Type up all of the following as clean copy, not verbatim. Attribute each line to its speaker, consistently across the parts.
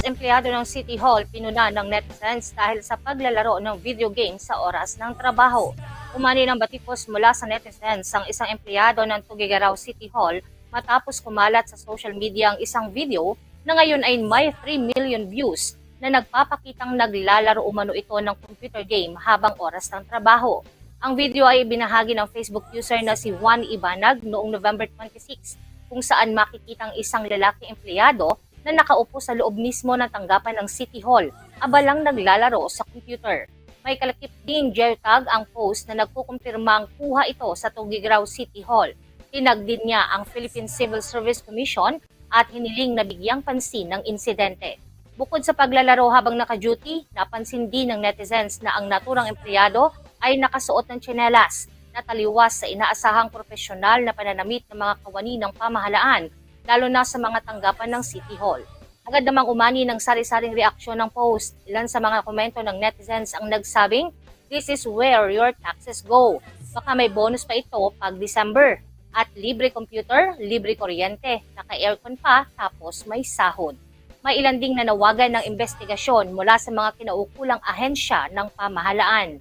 Speaker 1: empleyado ng City Hall pinuna ng netizens dahil sa paglalaro ng video game sa oras ng trabaho. Umani ng batikos mula sa netizens ang isang empleyado ng Tugigaraw City Hall matapos kumalat sa social media ang isang video na ngayon ay may 3 million views na nagpapakitang naglalaro umano ito ng computer game habang oras ng trabaho. Ang video ay ibinahagi ng Facebook user na si Juan Ibanag noong November 26 kung saan makikitang isang lalaki empleyado na nakaupo sa loob mismo ng tanggapan ng City Hall, abalang naglalaro sa computer. May kalakip ding geotag ang post na nagkukumpirmang kuha ito sa Tugigaraw City Hall. Tinag din niya ang Philippine Civil Service Commission at hiniling na bigyang pansin ng insidente. Bukod sa paglalaro habang naka-duty, napansin din ng netizens na ang naturang empleyado ay nakasuot ng tsinelas na taliwas sa inaasahang profesional na pananamit ng mga kawani ng pamahalaan, lalo na sa mga tanggapan ng City Hall. Agad namang umani ng sari-saring reaksyon ng post. Ilan sa mga komento ng netizens ang nagsabing, "This is where your taxes go. Baka may bonus pa ito pag December. At libre computer, libre kuryente, naka-aircon pa, tapos may sahod." May ilan ding nanawagan ng investigasyon mula sa mga kinaukulang ahensya ng pamahalaan.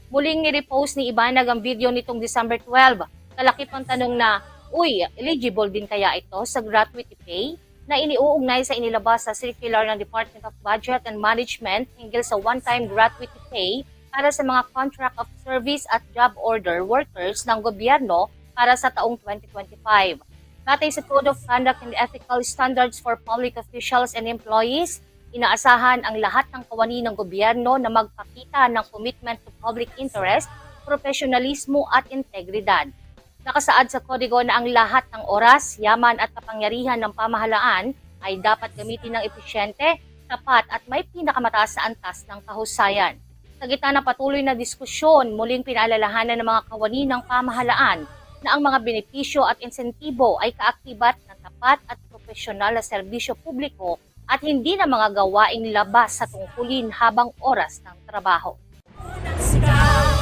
Speaker 1: Muling ni-repost ni Ibanag ang video nitong December 12. Kalakip ang tanong na, eligible din kaya ito sa gratuity pay? Na iniuugnay sa inilabas sa circular ng Department of Budget and Management hinggil sa one-time gratuity pay para sa mga contract of service at job order workers ng gobyerno para sa taong 2025. Batay sa Code of Conduct and Ethical Standards for Public Officials and Employees, inaasahan ang lahat ng kawani ng gobyerno na magpakita ng commitment to public interest, profesionalismo at integridad. Nakasaad sa kodigo na ang lahat ng oras, yaman at kapangyarihan ng pamahalaan ay dapat gamitin ng episyente, tapat at may pinakamataas na antas ng kahusayan. Sa gitna ng patuloy na diskusyon, muling pinaalalahanan ng mga kawani ng pamahalaan na ang mga benepisyo at insentibo ay kaakibat ng tapat at profesional na serbisyo publiko at hindi na mga gawaing labas sa tungkulin habang oras ng trabaho.